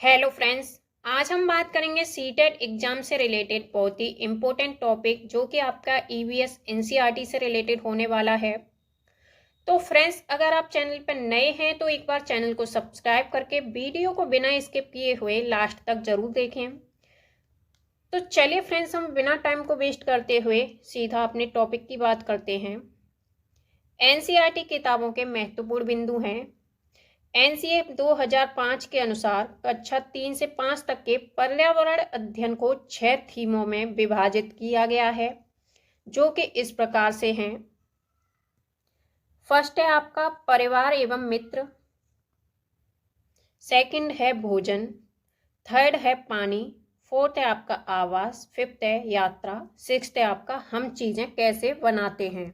Hello friends. आज हम बात करेंगे सीटेट एग्जाम से रिलेटेड बहुत ही इम्पोर्टेंट टॉपिक जो कि आपका ईवीएस एनसीईआरटी से रिलेटेड होने वाला है। तो फ्रेंड्स, अगर आप चैनल पर नए हैं तो एक बार चैनल को सब्सक्राइब करके वीडियो को बिना स्किप किए हुए लास्ट तक जरूर देखें। तो चलिए फ्रेंड्स, हम बिना टाइम को वेस्ट करते हुए सीधा अपने टॉपिक की बात करते हैं। एनसीईआरटी किताबों के महत्वपूर्ण बिंदु हैं। एनसीए 2005 के अनुसार कक्षा 3 से 5 तक के पर्यावरण अध्ययन को 6 थीमों में विभाजित किया गया है, जो कि इस प्रकार से हैं। फर्स्ट है आपका परिवार एवं मित्र, सेकंड है भोजन, थर्ड है पानी, फोर्थ है आपका आवास, फिफ्थ है यात्रा, सिक्स्थ है आपका हम चीजें कैसे बनाते हैं।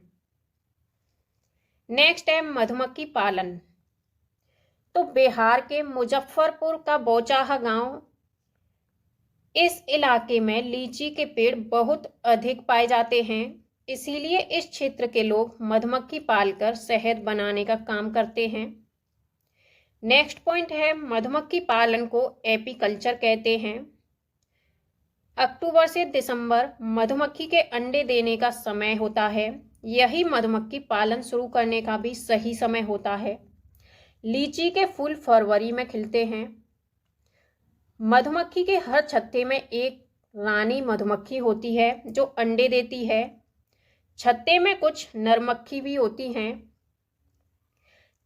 नेक्स्ट है मधुमक्खी पालन। तो बिहार के मुजफ्फरपुर का बौचाहा गांव, इस इलाके में लीची के पेड़ बहुत अधिक पाए जाते हैं, इसीलिए इस क्षेत्र के लोग मधुमक्खी पालकर शहद बनाने का काम करते हैं। नेक्स्ट पॉइंट है मधुमक्खी पालन को एपीकल्चर कहते हैं। अक्टूबर से दिसंबर मधुमक्खी के अंडे देने का समय होता है। यही मधुमक्खी पालन शुरू करने का भी सही समय होता है। लीची के फूल फरवरी में खिलते हैं। मधुमक्खी के हर छत्ते में एक रानी मधुमक्खी होती है जो अंडे देती है। छत्ते में कुछ नर मक्खी भी होती हैं।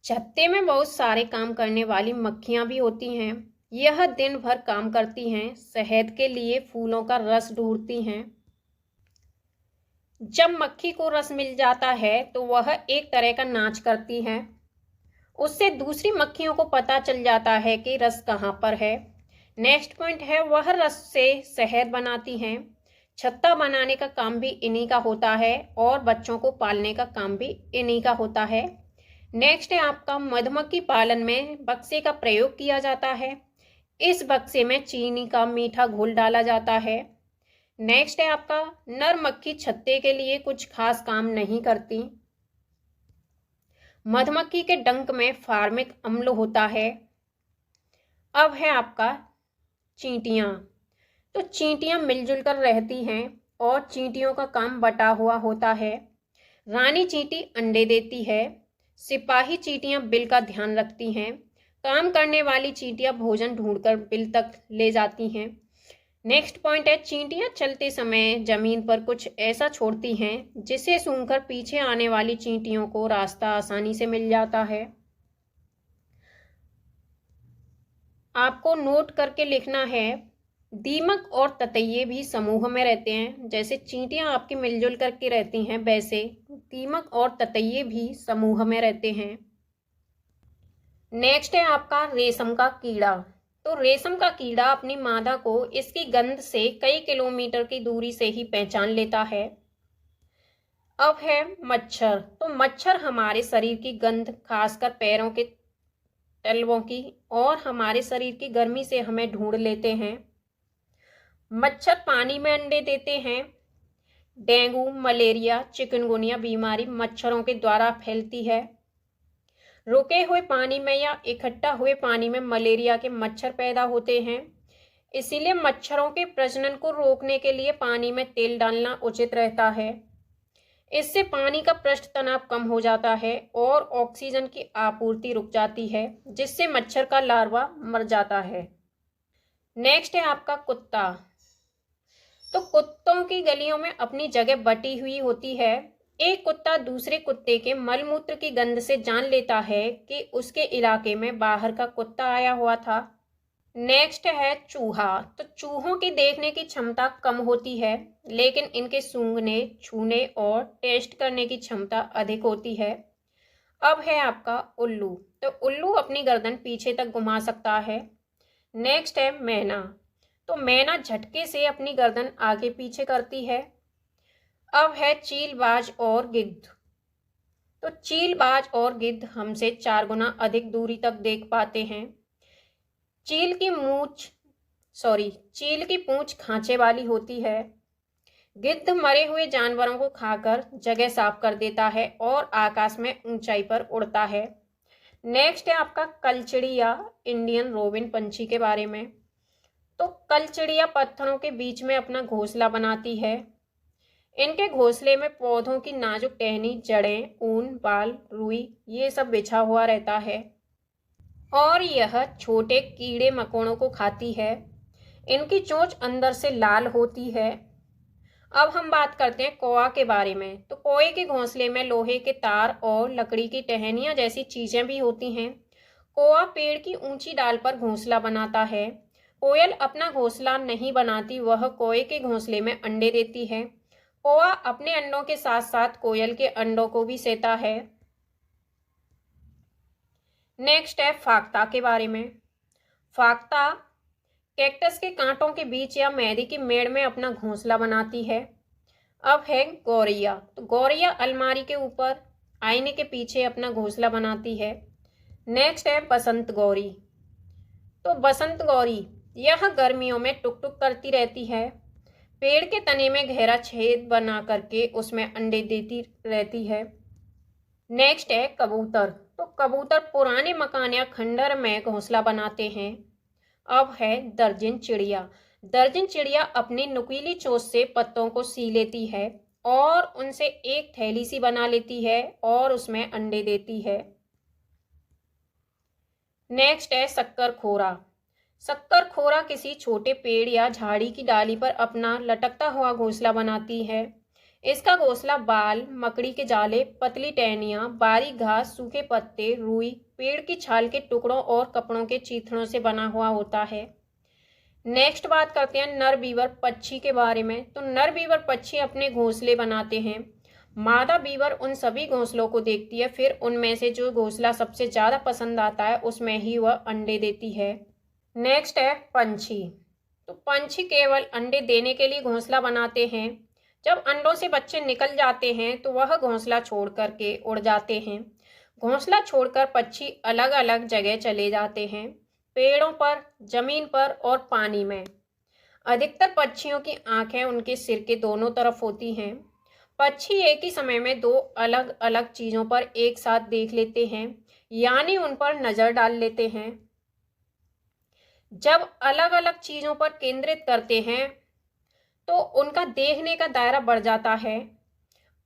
छत्ते में बहुत सारे काम करने वाली मक्खियां भी होती हैं। यह दिन भर काम करती हैं, शहद के लिए फूलों का रस ढूंढती हैं। जब मक्खी को रस मिल जाता है तो वह एक तरह का नाच करती है। उससे दूसरी मक्खियों को पता चल जाता है कि रस कहाँ पर है। नेक्स्ट पॉइंट है वह रस से शहद बनाती हैं। छत्ता बनाने का काम भी इन्हीं का होता है और बच्चों को पालने का काम भी इन्हीं का होता है। नेक्स्ट है आपका मधुमक्खी पालन में बक्से का प्रयोग किया जाता है। इस बक्से में चीनी का मीठा घोल डाला जाता है। नेक्स्ट है आपका नर मक्खी छत्ते के लिए कुछ खास काम नहीं करती। मधुमक्खी के डंक में फार्मिक अम्ल होता है। अब है आपका चींटियां। तो चींटियां मिलजुल कर रहती हैं और चींटियों का काम बटा हुआ होता है। रानी चींटी अंडे देती है। सिपाही चींटियां बिल का ध्यान रखती हैं। काम करने वाली चींटियां भोजन ढूंढकर बिल तक ले जाती हैं। नेक्स्ट पॉइंट है चींटियां चलते समय जमीन पर कुछ ऐसा छोड़ती हैं जिसे सूंघकर पीछे आने वाली चींटियों को रास्ता आसानी से मिल जाता है। आपको नोट करके लिखना है दीमक और ततैये भी समूह में रहते हैं। जैसे चींटियां आपकी मिलजुल करके रहती हैं, वैसे दीमक और ततैये भी समूह में रहते हैं। नेक्स्ट है आपका रेशम का कीड़ा। तो रेशम का कीड़ा अपनी मादा को इसकी गंध से कई किलोमीटर की दूरी से ही पहचान लेता है। अब है मच्छर। तो मच्छर हमारे शरीर की गंध, खासकर पैरों के तलवों की और हमारे शरीर की गर्मी से हमें ढूंढ लेते हैं। मच्छर पानी में अंडे देते हैं। डेंगू, मलेरिया, चिकनगुनिया बीमारी मच्छरों के द्वारा फैलती है। रुके हुए पानी में या इकट्ठा हुए पानी में मलेरिया के मच्छर पैदा होते हैं। इसीलिए मच्छरों के प्रजनन को रोकने के लिए पानी में तेल डालना उचित रहता है। इससे पानी का पृष्ठ तनाव कम हो जाता है और ऑक्सीजन की आपूर्ति रुक जाती है, जिससे मच्छर का लार्वा मर जाता है। नेक्स्ट है आपका कुत्ता। तो कुत्तों की गलियों में अपनी जगह बटी हुई होती है। एक कुत्ता दूसरे कुत्ते के मलमूत्र की गंध से जान लेता है कि उसके इलाके में बाहर का कुत्ता आया हुआ था। नेक्स्ट है चूहा। तो चूहों की देखने की क्षमता कम होती है, लेकिन इनके सूंघने, छूने और टेस्ट करने की क्षमता अधिक होती है। अब है आपका उल्लू। तो उल्लू अपनी गर्दन पीछे तक घुमा सकता है। नेक्स्ट है मैना। तो मैना झटके से अपनी गर्दन आगे पीछे करती है। अब है चीलबाज और गिद्ध। तो चीलबाज और गिद्ध हमसे 4 गुना अधिक दूरी तक देख पाते हैं। चील की पूंछ खांचे वाली होती है। गिद्ध मरे हुए जानवरों को खाकर जगह साफ कर देता है और आकाश में ऊंचाई पर उड़ता है। नेक्स्ट है आपका कलचिड़िया, इंडियन रोबिन पंछी के बारे में। तो कलचिड़िया पत्थरों के बीच में अपना घोंसला बनाती है। इनके घोंसले में पौधों की नाजुक टहनी, जड़ें, ऊन, बाल, रुई ये सब बिछा हुआ रहता है और यह छोटे कीड़े मकोड़ों को खाती है। इनकी चोंच अंदर से लाल होती है। अब हम बात करते हैं कौआ के बारे में। तो कौए के घोंसले में लोहे के तार और लकड़ी की टहनियां जैसी चीजें भी होती हैं। कौआ पेड़ की ऊंची डाल पर घोंसला बनाता है। कोयल अपना घोंसला नहीं बनाती, वह कौए के घोंसले में अंडे देती है। कौआ अपने अंडों के साथ साथ कोयल के अंडों को भी सेता है। नेक्स्ट है फाख्ता के बारे में। फाख्ता कैक्टस के कांटों के बीच या मेहंदी की मेड़ में अपना घोंसला बनाती है। अब है गौरैया। तो गौरैया अलमारी के ऊपर, आईने के पीछे अपना घोंसला बनाती है। नेक्स्ट है बसंत गौरी। तो बसंत गौरी यह गर्मियों में टुक टुक करती रहती है। पेड़ के तने में गहरा छेद बना करके उसमें अंडे देती रहती है। नेक्स्ट है कबूतर। तो कबूतर पुराने मकान या खंडहर में घोंसला बनाते हैं। अब है दर्जन चिड़िया। दर्जन चिड़िया अपनी नुकीली चोंच से पत्तों को सी लेती है और उनसे एक थैली सी बना लेती है और उसमें अंडे देती है। नेक्स्ट है शक्करखोरा। शक्करखोरा किसी छोटे पेड़ या झाड़ी की डाली पर अपना लटकता हुआ घोंसला बनाती है। इसका घोंसला बाल, मकड़ी के जाले, पतली टहनियां, बारीक घास, सूखे पत्ते, रुई, पेड़ की छाल के टुकड़ों और कपड़ों के चीथड़ों से बना हुआ होता है। नेक्स्ट बात करते हैं नर बीवर पक्षी के बारे में। तो नर बीवर पक्षी अपने घोंसले बनाते हैं। मादा बीवर उन सभी घोंसलों को देखती है, फिर उनमें से जो घोंसला सबसे ज्यादा पसंद आता है उसमें ही वह अंडे देती है। नेक्स्ट है पंछी। तो पंछी केवल अंडे देने के लिए घोंसला बनाते हैं। जब अंडों से बच्चे निकल जाते हैं तो वह घोंसला छोड़ करके उड़ जाते हैं। घोंसला छोड़कर पक्षी अलग अलग जगह चले जाते हैं, पेड़ों पर, जमीन पर और पानी में। अधिकतर पक्षियों की आंखें उनके सिर के दोनों तरफ होती हैं। पक्षी एक ही समय में दो अलग अलग चीजों पर एक साथ देख लेते हैं, यानी उन पर नजर डाल लेते हैं। जब अलग अलग चीजों पर केंद्रित करते हैं तो उनका देखने का दायरा बढ़ जाता है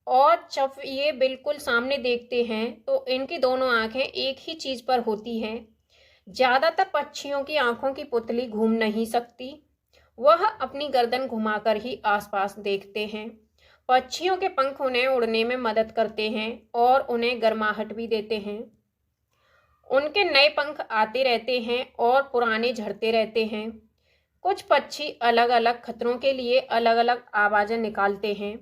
और जब ये बिल्कुल सामने देखते हैं तो इनकी दोनों आंखें एक ही चीज पर होती हैं। ज्यादातर पक्षियों की आंखों की पुतली घूम नहीं सकती, वह अपनी गर्दन घुमाकर ही आसपास देखते हैं। पक्षियों के पंख उन्हें उड़ने में मदद करते हैं और उन्हें गर्माहट भी देते हैं। उनके नए पंख आते रहते हैं और पुराने झड़ते रहते हैं। कुछ पक्षी अलग अलग खतरों के लिए अलग अलग आवाजें निकालते हैं,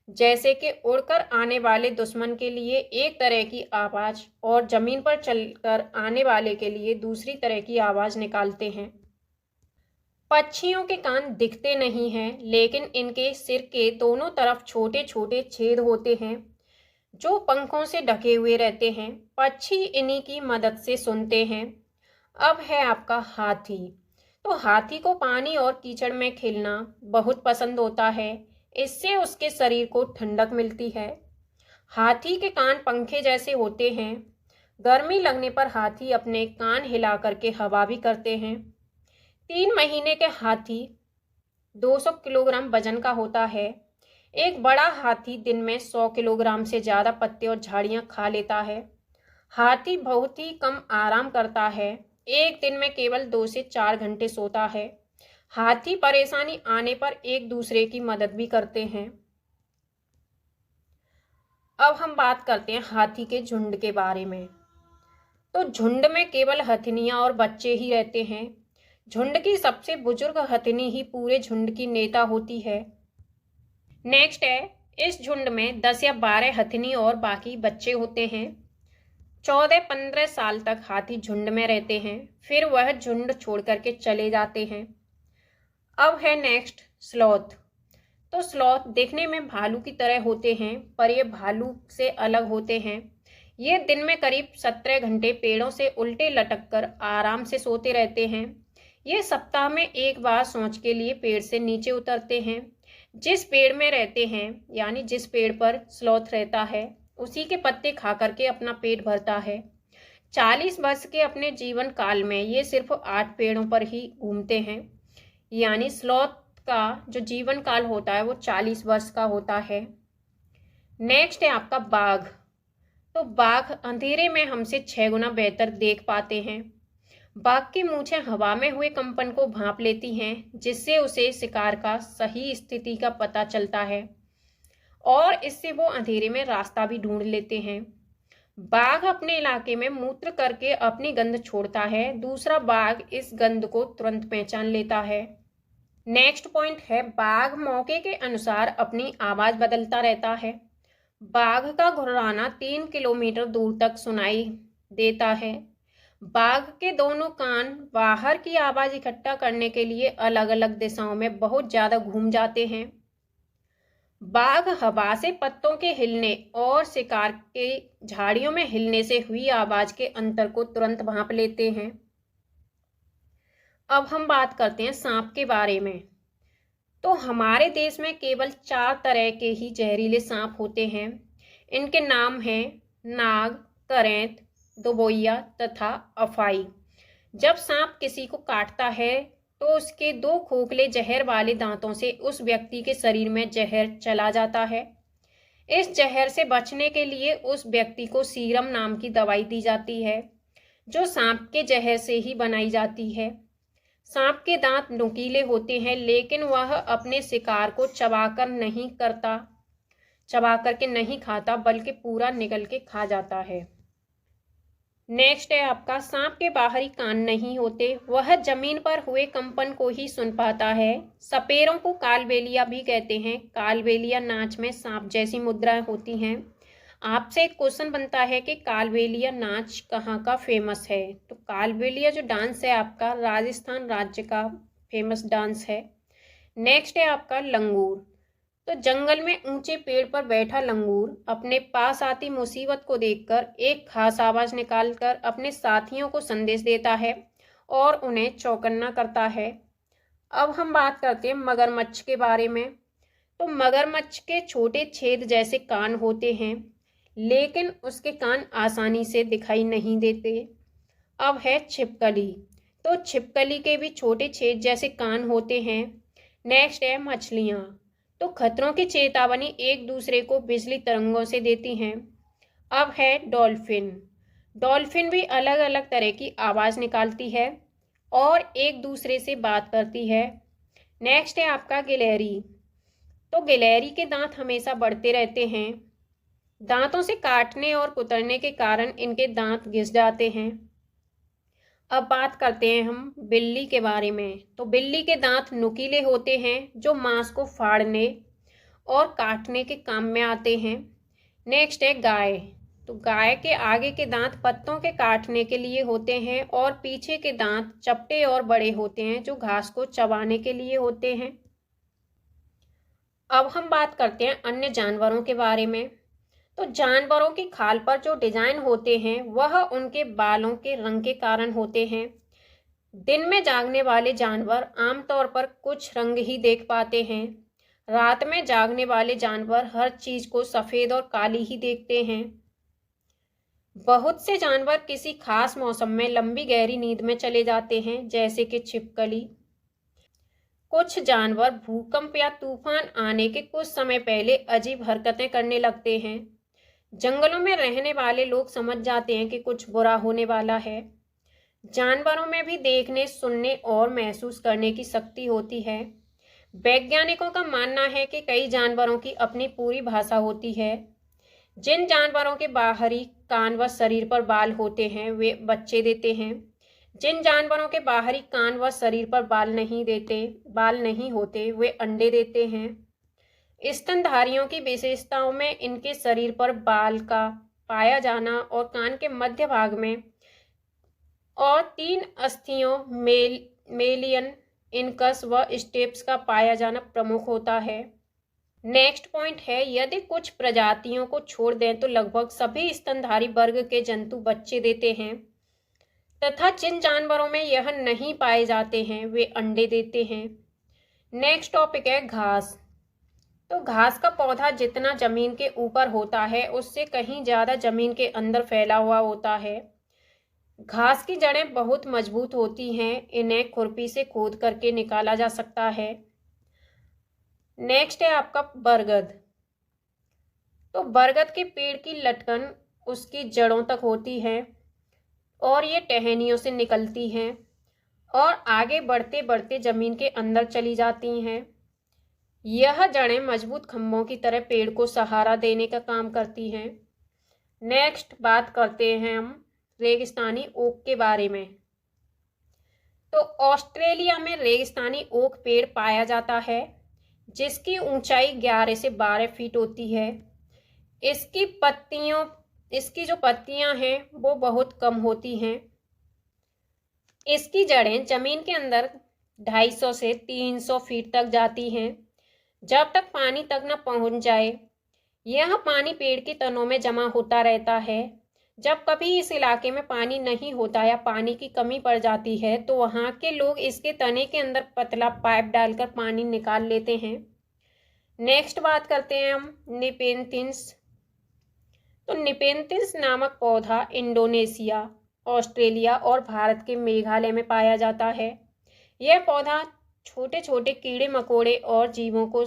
जैसे कि उड़कर आने वाले दुश्मन के लिए एक तरह की आवाज और जमीन पर चलकर आने वाले के लिए दूसरी तरह की आवाज निकालते हैं। पक्षियों के कान दिखते नहीं हैं, लेकिन इनके सिर के दोनों तरफ छोटे छोटे छेद होते हैं जो पंखों से ढके हुए रहते हैं। पक्षी इन्हीं की मदद से सुनते हैं। अब है आपका हाथी। तो हाथी को पानी और कीचड़ में खेलना बहुत पसंद होता है, इससे उसके शरीर को ठंडक मिलती है। हाथी के कान पंखे जैसे होते हैं। गर्मी लगने पर हाथी अपने कान हिला करके हवा भी करते हैं। 3 महीने के हाथी 200 किलोग्राम वजन का होता है। एक बड़ा हाथी दिन में 100 किलोग्राम से ज्यादा पत्ते और झाड़ियां खा लेता है। हाथी बहुत ही कम आराम करता है, एक दिन में केवल 2 से 4 घंटे सोता है। हाथी परेशानी आने पर एक दूसरे की मदद भी करते हैं। अब हम बात करते हैं हाथी के झुंड के बारे में। तो झुंड में केवल हथिनियां और बच्चे ही रहते हैं। झुंड की सबसे बुजुर्ग हथिनी ही पूरे झुंड की नेता होती है। नेक्स्ट है, इस झुंड में 10 या 12 हथिनी और बाकी बच्चे होते हैं। 14-15 साल तक हाथी झुंड में रहते हैं, फिर वह झुंड छोड़ करके चले जाते हैं। अब है नेक्स्ट स्लॉथ। तो स्लॉथ देखने में भालू की तरह होते हैं, पर ये भालू से अलग होते हैं। ये दिन में करीब 17 घंटे पेड़ों से उल्टे लटक कर आराम से सोते रहते हैं। ये सप्ताह में एक बार सोच के लिए पेड़ से नीचे उतरते हैं। जिस पेड़ में रहते हैं, यानी जिस पेड़ पर स्लॉथ रहता है, उसी के पत्ते खा करके अपना पेट भरता है। 40 वर्ष के अपने जीवन काल में ये सिर्फ 8 पेड़ों पर ही घूमते हैं। यानी स्लॉथ का जो जीवन काल होता है वो 40 वर्ष का होता है। नेक्स्ट है आपका बाघ। तो बाघ अंधेरे में हमसे 6 गुना बेहतर देख पाते हैं। बाघ की मूंछें हवा में हुए कंपन को भांप लेती हैं, जिससे उसे शिकार का सही स्थिति का पता चलता है और इससे वो अंधेरे में रास्ता भी ढूंढ लेते हैं। बाघ अपने इलाके में मूत्र करके अपनी गंध छोड़ता है, दूसरा बाघ इस गंध को तुरंत पहचान लेता है। नेक्स्ट पॉइंट है बाघ मौके के अनुसार अपनी आवाज बदलता रहता है। बाघ का घुर्राना 3 किलोमीटर दूर तक सुनाई देता है। बाघ के दोनों कान बाहर की आवाज इकट्ठा करने के लिए अलग अलग दिशाओं में बहुत ज्यादा घूम जाते हैं। बाघ हवा से पत्तों के हिलने और शिकार के झाड़ियों में हिलने से हुई आवाज के अंतर को तुरंत भांप लेते हैं। अब हम बात करते हैं सांप के बारे में। तो हमारे देश में केवल 4 तरह के ही जहरीले सांप होते हैं। इनके नाम हैं नाग, करेंत, दोबोइया तथा अफाई। जब सांप किसी को काटता है तो उसके 2 खोखले जहर वाले दांतों से उस व्यक्ति के शरीर में जहर चला जाता है। इस जहर से बचने के लिए उस व्यक्ति को सीरम नाम की दवाई दी जाती है, जो सांप के जहर से ही बनाई जाती है। सांप के दांत नुकीले होते हैं, लेकिन वह अपने शिकार को चबा करके नहीं खाता, बल्कि पूरा निगल के खा जाता है। नेक्स्ट है आपका सांप के बाहरी कान नहीं होते, वह जमीन पर हुए कंपन को ही सुन पाता है। सपेरों को कालबेलिया भी कहते हैं। कालबेलिया नाच में सांप जैसी मुद्राएं होती हैं। आपसे एक क्वेश्चन बनता है कि कालबेलिया नाच कहाँ का फेमस है। तो कालबेलिया जो डांस है आपका राजस्थान राज्य का फेमस डांस है। नेक्स्ट है आपका लंगूर। तो जंगल में ऊंचे पेड़ पर बैठा लंगूर अपने पास आती मुसीबत को देखकर एक खास आवाज निकालकर अपने साथियों को संदेश देता है और उन्हें चौकन्ना करता है। अब हम बात करते हैं मगरमच्छ के बारे में। तो मगरमच्छ के छोटे छेद जैसे कान होते हैं, लेकिन उसके कान आसानी से दिखाई नहीं देते। अब है छिपकली। तो छिपकली के भी छोटे छेद जैसे कान होते हैं। नेक्स्ट है मछलियाँ। तो खतरों की चेतावनी एक दूसरे को बिजली तरंगों से देती हैं। अब है डॉल्फिन। डॉल्फिन भी अलग अलग तरह की आवाज़ निकालती है और एक दूसरे से बात करती है। नेक्स्ट है आपका गिलहरी। तो गिलहरी के दांत हमेशा बढ़ते रहते हैं। दांतों से काटने और कुतरने के कारण इनके दांत घिस जाते हैं। अब बात करते हैं हम बिल्ली के बारे में। तो बिल्ली के दांत नुकीले होते हैं, जो मांस को फाड़ने और काटने के काम में आते हैं। नेक्स्ट है गाय। तो गाय के आगे के दांत पत्तों के काटने के लिए होते हैं और पीछे के दांत चपटे और बड़े होते हैं, जो घास को चबाने के लिए होते हैं। अब हम बात करते हैं अन्य जानवरों के बारे में। तो जानवरों की खाल पर जो डिजाइन होते हैं वह उनके बालों के रंग के कारण होते हैं। दिन में जागने वाले जानवर आमतौर पर कुछ रंग ही देख पाते हैं। रात में जागने वाले जानवर हर चीज को सफेद और काली ही देखते हैं। बहुत से जानवर किसी खास मौसम में लंबी गहरी नींद में चले जाते हैं, जैसे कि छिपकली। कुछ जानवर भूकंप या तूफान आने के कुछ समय पहले अजीब हरकतें करने लगते हैं। जंगलों में रहने वाले लोग समझ जाते हैं कि कुछ बुरा होने वाला है। जानवरों में भी देखने, सुनने और महसूस करने की शक्ति होती है। वैज्ञानिकों का मानना है कि कई जानवरों की अपनी पूरी भाषा होती है। जिन जानवरों के बाहरी कान व शरीर पर बाल होते हैं वे बच्चे देते हैं। जिन जानवरों के बाहरी कान व शरीर पर बाल नहीं होते वे अंडे देते हैं। स्तनधारियों की विशेषताओं में इनके शरीर पर बाल का पाया जाना और कान के मध्य भाग में और 3 अस्थियों मेलियन, इनकस व स्टेप्स का पाया जाना प्रमुख होता है। नेक्स्ट पॉइंट है यदि कुछ प्रजातियों को छोड़ दें तो लगभग सभी स्तनधारी वर्ग के जंतु बच्चे देते हैं, तथा जिन जानवरों में यह नहीं पाए जाते हैं वे अंडे देते हैं। नेक्स्ट टॉपिक है घास। तो घास का पौधा जितना जमीन के ऊपर होता है उससे कहीं ज़्यादा जमीन के अंदर फैला हुआ होता है। घास की जड़ें बहुत मजबूत होती हैं, इन्हें खुरपी से खोद करके निकाला जा सकता है। नेक्स्ट है आपका बरगद। तो बरगद के पेड़ की लटकन उसकी जड़ों तक होती है और ये टहनियों से निकलती हैं और आगे बढ़ते बढ़ते जमीन के अंदर चली जाती हैं। यह जड़ें मजबूत खंभों की तरह पेड़ को सहारा देने का काम करती हैं। नेक्स्ट बात करते हैं हम रेगिस्तानी ओक के बारे में। तो ऑस्ट्रेलिया में रेगिस्तानी ओक पेड़ पाया जाता है, जिसकी ऊंचाई 11 से 12 फीट होती है। इसकी जो पत्तियां हैं वो बहुत कम होती हैं। इसकी जड़ें जमीन के अंदर 250 से 300 फीट तक जाती हैं, जब तक पानी तक न पहुंच जाए। यह पानी पेड़ की तनों में जमा होता रहता है। जब कभी इस इलाके में पानी नहीं होता या पानी की कमी पड़ जाती है तो वहाँ के लोग इसके तने के अंदर पतला पाइप डालकर पानी निकाल लेते हैं। नेक्स्ट बात करते हैं हम निपेंथिस। तो निपेंथिस नामक पौधा इंडोनेशिया, ऑस्ट्रेलिया और भारत के मेघालय में पाया जाता है। यह पौधा छोटे छोटे कीड़े मकोड़े और जीवों को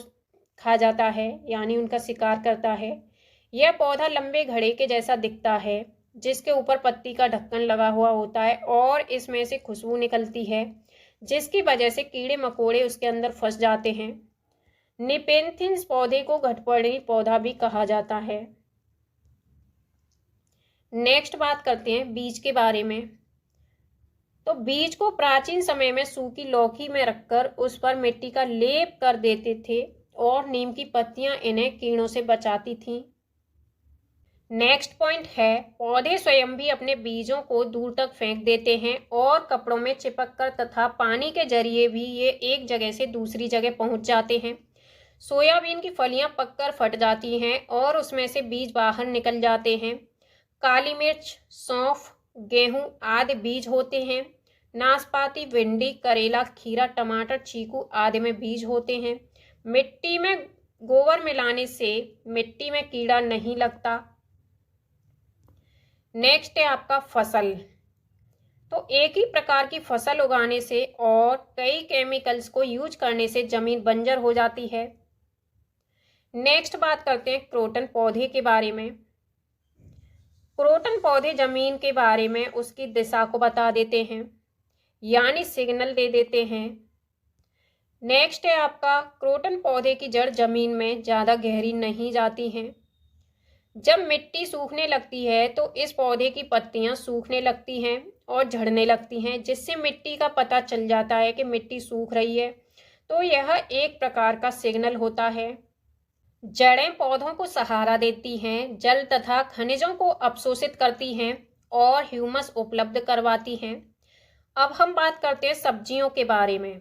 खा जाता है, यानी उनका शिकार करता है। यह पौधा लंबे घड़े के जैसा दिखता है, जिसके ऊपर पत्ती का ढक्कन लगा हुआ होता है और इसमें से खुशबू निकलती है, जिसकी वजह से कीड़े मकोड़े उसके अंदर फंस जाते हैं। निपेंथिस पौधे को घटपर्णी पौधा भी कहा जाता है। नेक्स्ट बात करते हैं बीज के बारे में। तो बीज को प्राचीन समय में सूखी लौकी में रखकर उस पर मिट्टी का लेप कर देते थे और नीम की पत्तियां इन्हें कीड़ों से बचाती थीं। नेक्स्ट पॉइंट है पौधे स्वयं भी अपने बीजों को दूर तक फेंक देते हैं और कपड़ों में चिपक कर तथा पानी के जरिए भी ये एक जगह से दूसरी जगह पहुंच जाते हैं। सोयाबीन की फलियां पककर फट जाती हैं और उसमें से बीज बाहर निकल जाते हैं। काली मिर्च, सौंफ, गेहूं आदि बीज होते हैं। नाशपाती, भिंडी, करेला, खीरा, टमाटर, चीकू आदि में बीज होते हैं। मिट्टी में गोबर मिलाने से मिट्टी में कीड़ा नहीं लगता। नेक्स्ट है आपका फसल। तो एक ही प्रकार की फसल उगाने से और कई केमिकल्स को यूज करने से जमीन बंजर हो जाती है। नेक्स्ट बात करते हैं क्रोटन पौधे के बारे में। क्रोटन पौधे जमीन के बारे में उसकी दिशा को बता देते हैं, यानी सिग्नल दे देते हैं। नेक्स्ट है आपका क्रोटन पौधे की जड़ जमीन में ज़्यादा गहरी नहीं जाती हैं। जब मिट्टी सूखने लगती है तो इस पौधे की पत्तियां सूखने लगती हैं और झड़ने लगती हैं, जिससे मिट्टी का पता चल जाता है कि मिट्टी सूख रही है। तो यह एक प्रकार का सिग्नल होता है। जड़ें पौधों को सहारा देती हैं, जल तथा खनिजों को अवशोषित करती हैं और ह्यूमस उपलब्ध करवाती हैं। अब हम बात करते हैं सब्जियों के बारे में।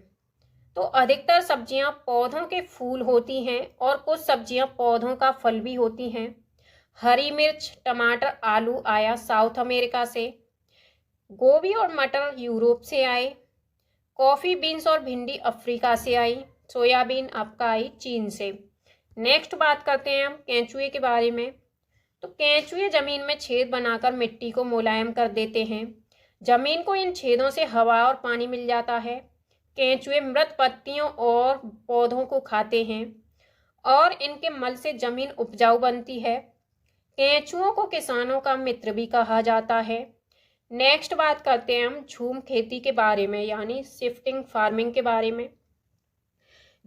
तो अधिकतर सब्जियां पौधों के फूल होती हैं और कुछ सब्जियां पौधों का फल भी होती हैं। हरी मिर्च, टमाटर, आलू आया साउथ अमेरिका से। गोभी और मटर यूरोप से आए। कॉफ़ी बीन्स और भिंडी अफ्रीका से आई। सोयाबीन आपका आई चीन से। नेक्स्ट बात करते हैं हम केंचुए के बारे में। तो केंचुए जमीन में छेद बनाकर मिट्टी को मुलायम कर देते हैं। जमीन को इन छेदों से हवा और पानी मिल जाता है। केंचुए मृत पत्तियों और पौधों को खाते हैं और इनके मल से जमीन उपजाऊ बनती है। केंचुओं को किसानों का मित्र भी कहा जाता है। नेक्स्ट बात करते हैं हम झूम खेती के बारे में, यानी शिफ्टिंग फार्मिंग के बारे में।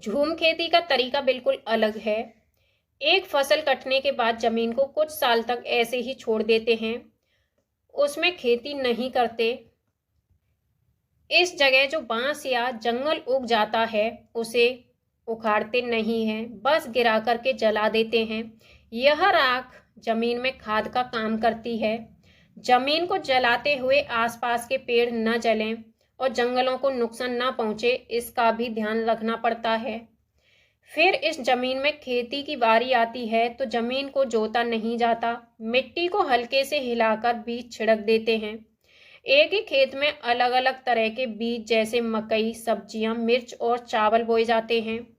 झूम खेती का तरीका बिल्कुल अलग है। एक फसल कटने के बाद जमीन को कुछ साल तक ऐसे ही छोड़ देते हैं, उसमें खेती नहीं करते। इस जगह जो बांस या जंगल उग जाता है उसे उखाड़ते नहीं हैं, बस गिरा करके जला देते हैं। यह राख जमीन में खाद का काम करती है। जमीन को जलाते हुए आसपास के पेड़ न जलें और जंगलों को नुकसान न पहुंचे, इसका भी ध्यान रखना पड़ता है। फिर इस जमीन में खेती की बारी आती है तो जमीन को जोता नहीं जाता, मिट्टी को हल्के से हिलाकर बीज छिड़क देते हैं। एक ही खेत में अलग अलग तरह के बीज जैसे मकई, सब्जियां, मिर्च और चावल बोए जाते हैं।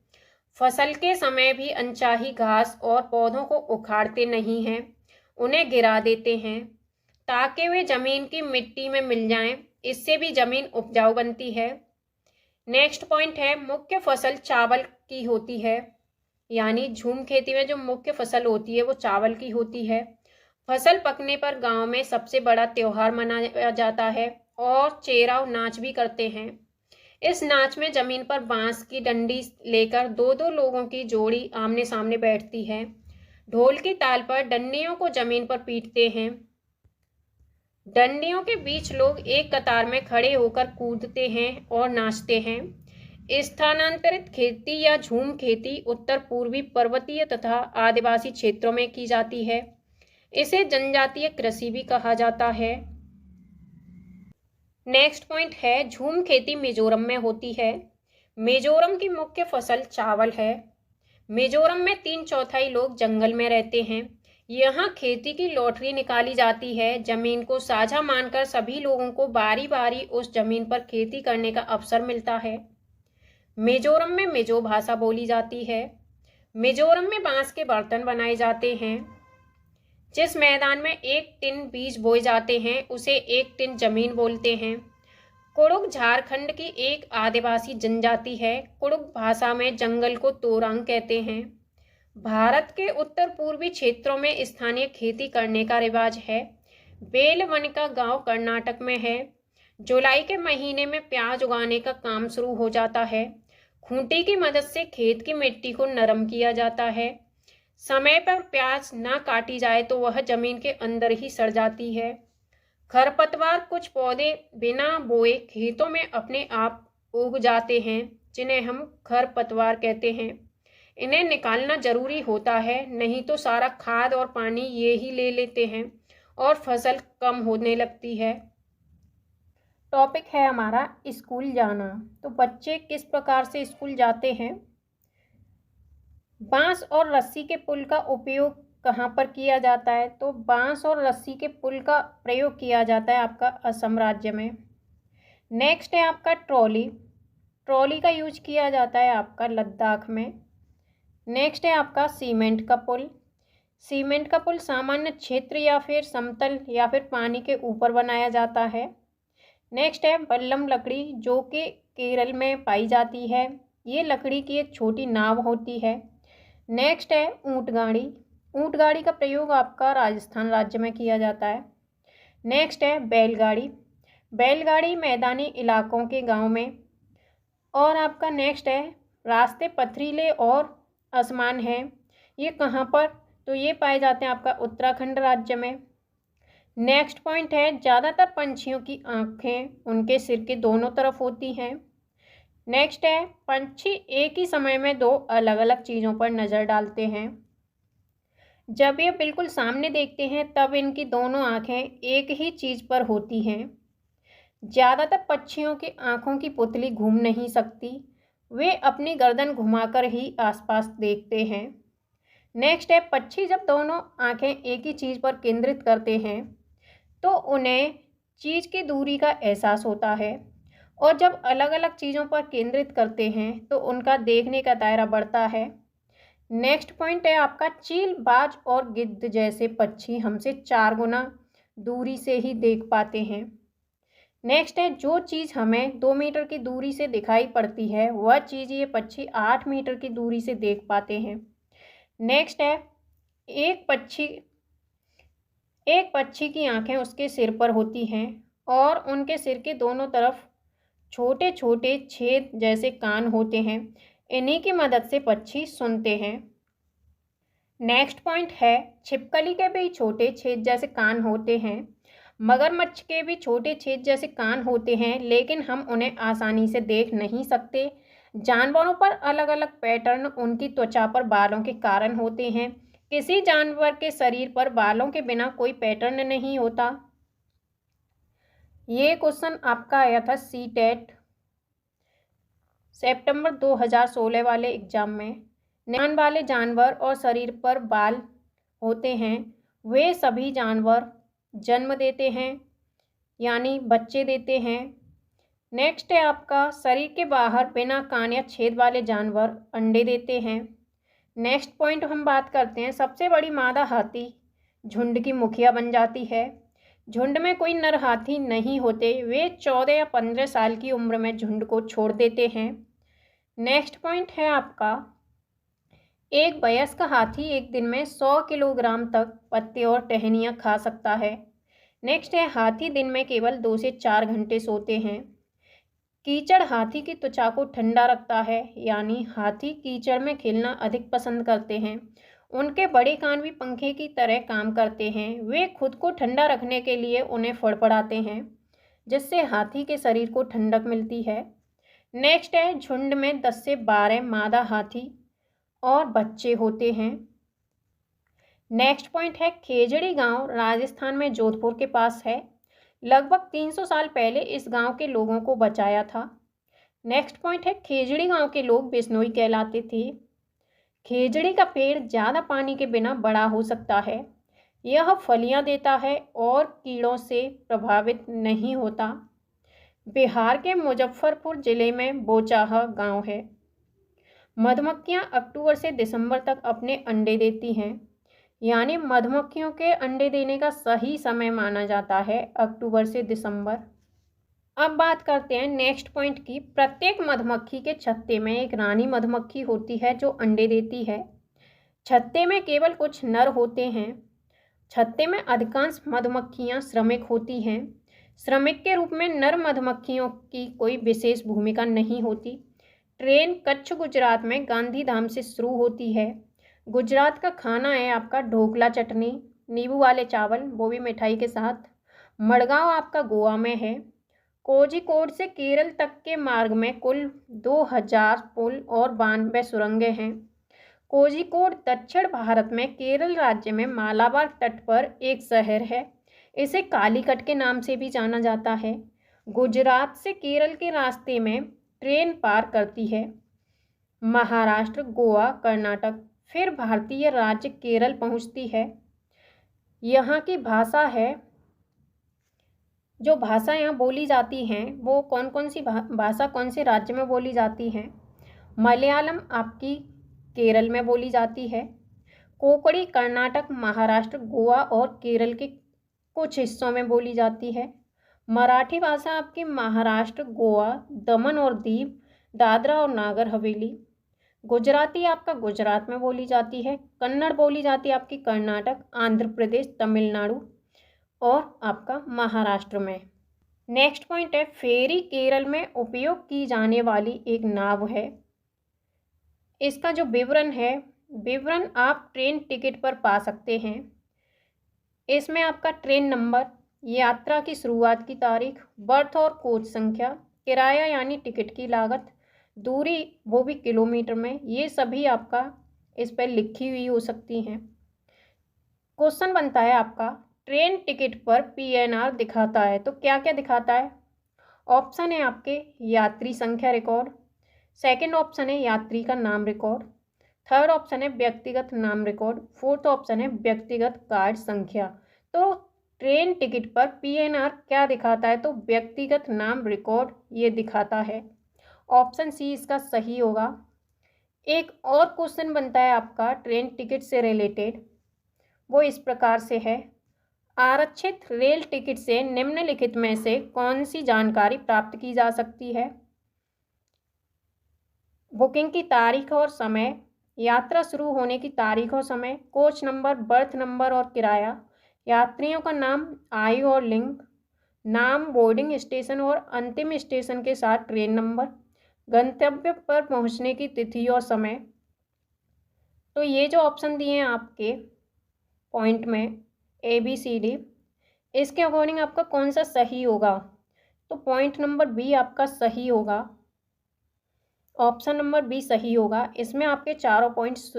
फसल के समय भी अनचाही घास और पौधों को उखाड़ते नहीं हैं, उन्हें गिरा देते हैं ताकि वे जमीन की मिट्टी में मिल जाएं, इससे भी जमीन उपजाऊ बनती है। नेक्स्ट पॉइंट है, मुख्य फसल चावल की होती है, यानी झूम खेती में जो मुख्य फसल होती है वो चावल की होती है। फसल पकने पर गांव में सबसे बड़ा त्योहार मनाया जाता है और चेराव नाच भी करते हैं। इस नाच में जमीन पर बांस की डंडी लेकर दो दो लोगों की जोड़ी आमने सामने बैठती है। ढोल की ताल पर डंडियों को जमीन पर पीटते हैं। डंडियों के बीच लोग एक कतार में खड़े होकर कूदते हैं और नाचते हैं। स्थानांतरित खेती या झूम खेती उत्तर पूर्वी पर्वतीय तथा आदिवासी क्षेत्रों में की जाती है। इसे जनजातीय कृषि भी कहा जाता है। नेक्स्ट पॉइंट है, झूम खेती मिजोरम में होती है। मिजोरम की मुख्य फसल चावल है। मिजोरम में 3/4 लोग जंगल में रहते हैं। यहाँ खेती की लॉटरी निकाली जाती है। जमीन को साझा मानकर सभी लोगों को बारी बारी उस जमीन पर खेती करने का अवसर मिलता है। मिजोरम में मिजो भाषा बोली जाती है। मिजोरम में बांस के बर्तन बनाए जाते हैं। जिस मैदान में 1 टिन बीज बोए जाते हैं उसे 1 टिन जमीन बोलते हैं। कुड़ुक झारखंड की एक आदिवासी जनजाति है। कुड़ुक भाषा में जंगल को तोरांग कहते हैं। भारत के उत्तर पूर्वी क्षेत्रों में स्थानीय खेती करने का रिवाज है। बेलवनिका गांव कर्नाटक में है। जुलाई के महीने में प्याज उगाने का काम शुरू हो जाता है। खूंटी की मदद से खेत की मिट्टी को नरम किया जाता है। समय पर प्याज ना काटी जाए तो वह जमीन के अंदर ही सड़ जाती है। खरपतवार कुछ पौधे बिना बोए खेतों में अपने आप उग जाते हैं, जिन्हें हम खरपतवार कहते हैं। इन्हें निकालना जरूरी होता है, नहीं तो सारा खाद और पानी ये ही ले लेते हैं और फसल कम होने लगती है। टॉपिक है हमारा स्कूल जाना। तो बच्चे किस प्रकार से स्कूल जाते हैं। बांस और रस्सी के पुल का उपयोग कहाँ पर किया जाता है। तो बांस और रस्सी के पुल का प्रयोग किया जाता है आपका असम राज्य में। नेक्स्ट है आपका ट्रॉली। ट्रॉली का यूज किया जाता है आपका लद्दाख में। नेक्स्ट है आपका सीमेंट का पुल। सीमेंट का पुल सामान्य क्षेत्र या फिर समतल या फिर पानी के ऊपर बनाया जाता है। नेक्स्ट है बल्लम लकड़ी, जो कि केरल में पाई जाती है। ये लकड़ी की एक छोटी नाव होती है। नेक्स्ट है ऊंट गाड़ी। ऊंट गाड़ी का प्रयोग आपका राजस्थान राज्य में किया जाता है। नेक्स्ट है बैलगाड़ी। बैलगाड़ी मैदानी इलाकों के गांव में। और आपका नेक्स्ट है रास्ते पथरीले और आसमान है। ये कहाँ पर, तो ये पाए जाते हैं आपका उत्तराखंड राज्य में। नेक्स्ट पॉइंट है, ज़्यादातर पंछियों की आँखें उनके सिर के दोनों तरफ होती हैं। नेक्स्ट है, पंछी एक ही समय में 2 अलग अलग चीज़ों पर नज़र डालते हैं। जब ये बिल्कुल सामने देखते हैं तब इनकी दोनों आँखें एक ही चीज़ पर होती हैं। ज़्यादातर पक्षियों की आँखों की पुतली घूम नहीं सकती, वे अपनी गर्दन घुमाकर ही आसपास देखते हैं। नेक्स्ट है, पक्षी जब दोनों आँखें एक ही चीज़ पर केंद्रित करते हैं तो उन्हें चीज़ की दूरी का एहसास होता है, और जब अलग अलग चीज़ों पर केंद्रित करते हैं तो उनका देखने का दायरा बढ़ता है। नेक्स्ट पॉइंट है आपका चील, बाज और गिद्ध जैसे पक्षी हमसे 4 गुना दूरी से ही देख पाते हैं। नेक्स्ट है, जो चीज़ हमें 2 मीटर की दूरी से दिखाई पड़ती है वह चीज़ ये पक्षी 8 मीटर की दूरी से देख पाते हैं। नेक्स्ट है, एक पक्षी की आंखें उसके सिर पर होती हैं और उनके सिर के दोनों तरफ छोटे छोटे छेद जैसे कान होते हैं। इन्हीं की मदद से पक्षी सुनते हैं। नेक्स्ट पॉइंट है, छिपकली के भी छोटे छेद जैसे कान होते हैं। मगरमच्छ के भी छोटे छेद जैसे कान होते हैं, लेकिन हम उन्हें आसानी से देख नहीं सकते। जानवरों पर अलग अलग पैटर्न उनकी त्वचा पर बालों के कारण होते हैं। किसी जानवर के शरीर पर बालों के बिना कोई पैटर्न नहीं होता। ये क्वेश्चन आपका आया था सीटेट सितंबर 2016 वाले एग्जाम में। कान वाले जानवर और शरीर पर बाल होते हैं वे सभी जानवर जन्म देते हैं, यानी बच्चे देते हैं। नेक्स्ट है आपका शरीर के बाहर बिना कान या छेद वाले जानवर अंडे देते हैं। नेक्स्ट पॉइंट हम बात करते हैं, सबसे बड़ी मादा हाथी झुंड की मुखिया बन जाती है। झुंड में कोई नर हाथी नहीं होते, वे 14 या 15 साल की उम्र में झुंड को छोड़ देते हैं। नेक्स्ट पॉइंट है आपका, एक वयस्क हाथी एक दिन में 100 किलोग्राम तक पत्ते और टहनियाँ खा सकता है। नेक्स्ट है, हाथी दिन में केवल 2 से 4 घंटे सोते हैं। कीचड़ हाथी की त्वचा को ठंडा रखता है, यानी हाथी कीचड़ में खेलना अधिक पसंद करते हैं। उनके बड़े कान भी पंखे की तरह काम करते हैं, वे खुद को ठंडा रखने के लिए उन्हें फड़फड़ाते हैं, जिससे हाथी के शरीर को ठंडक मिलती है। नेक्स्ट है, झुंड में 10 से 12 मादा हाथी और बच्चे होते हैं। नेक्स्ट पॉइंट है, खेजड़ी गांव राजस्थान में जोधपुर के पास है। लगभग 300 साल पहले इस गांव के लोगों को बचाया था। नेक्स्ट पॉइंट है, खेजड़ी गांव के लोग बिश्नोई कहलाते थे। खेजड़ी का पेड़ ज़्यादा पानी के बिना बड़ा हो सकता है। यह फलियां देता है और कीड़ों से प्रभावित नहीं होता। बिहार के मुजफ्फरपुर जिले में बोचाहा गांव है। मधुमक्खियां अक्टूबर से दिसंबर तक अपने अंडे देती हैं, यानी मधुमक्खियों के अंडे देने का सही समय माना जाता है अक्टूबर से दिसंबर। अब बात करते हैं नेक्स्ट पॉइंट की। प्रत्येक मधुमक्खी के छत्ते में एक रानी मधुमक्खी होती है जो अंडे देती है। छत्ते में केवल कुछ नर होते हैं। छत्ते में अधिकांश मधुमक्खियां श्रमिक होती हैं। श्रमिक के रूप में नर मधुमक्खियों की कोई विशेष भूमिका नहीं होती। ट्रेन कच्छ गुजरात में गांधीधाम से शुरू होती है। गुजरात का खाना है आपका ढोकला चटनी, नींबू वाले चावल, वो भी मिठाई के साथ। मडगांव आपका गोवा में है। कोझिकोड से केरल तक के मार्ग में कुल 2000 पुल और 92 सुरंगें हैं। कोझिकोड दक्षिण भारत में केरल राज्य में मालाबार तट पर एक शहर है। इसे कालीकट के नाम से भी जाना जाता है। गुजरात से केरल के रास्ते में ट्रेन पार करती है। महाराष्ट्र, गोवा, कर्नाटक, फिर भारतीय राज्य केरल पहुंचती है। यहाँ की भाषा है, जो भाषा यहाँ बोली जाती हैं वो कौन कौन सी भाषा कौन से राज्य में बोली जाती हैं। मलयालम आपकी केरल में बोली जाती है। कोंकणी कर्नाटक, महाराष्ट्र, गोवा और केरल के कुछ हिस्सों में बोली जाती है। मराठी भाषा आपकी महाराष्ट्र, गोवा, दमन और दीव, दादरा और नागर हवेली। गुजराती आपका गुजरात में बोली जाती है। कन्नड़ बोली जाती है आपकी कर्नाटक, आंध्र प्रदेश, तमिलनाडु और आपका महाराष्ट्र में। नेक्स्ट पॉइंट है, फेरी केरल में उपयोग की जाने वाली एक नाव है। इसका जो विवरण आप ट्रेन टिकट पर पा सकते हैं। इसमें आपका ट्रेन नंबर, यात्रा की शुरुआत की तारीख, बर्थ और कोच संख्या, किराया यानी टिकट की लागत, दूरी वो भी किलोमीटर में, ये सभी आपका इस पर लिखी हुई हो सकती हैं। क्वेश्चन बनता है आपका, ट्रेन टिकट पर PNR दिखाता है तो क्या क्या दिखाता है। ऑप्शन है आपके यात्री संख्या रिकॉर्ड, सेकंड ऑप्शन है यात्री का नाम रिकॉर्ड, थर्ड ऑप्शन है व्यक्तिगत नाम रिकॉर्ड, फोर्थ ऑप्शन है व्यक्तिगत कार्ड संख्या। तो ट्रेन टिकट पर PNR क्या दिखाता है, तो व्यक्तिगत नाम रिकॉर्ड ये दिखाता है। ऑप्शन सी इसका सही होगा। एक और क्वेश्चन बनता है आपका ट्रेन टिकट से रिलेटेड, वो इस प्रकार से है, आरक्षित रेल टिकट से निम्नलिखित में से कौन सी जानकारी प्राप्त की जा सकती है। बुकिंग की तारीख और समय, यात्रा शुरू होने की तारीख और समय, कोच नंबर, बर्थ नंबर और किराया, यात्रियों का नाम, आयु और लिंग, नाम, बोर्डिंग स्टेशन और अंतिम स्टेशन के साथ ट्रेन नंबर, गंतव्य पर पहुंचने की तिथि और समय। तो ये जो ऑप्शन दिए हैं आपके पॉइंट में ABCD, इसके अकॉर्डिंग आपका कौन सा सही होगा, तो पॉइंट नंबर बी आपका सही होगा। ऑप्शन नंबर बी सही होगा। इसमें आपके चारों पॉइंट्स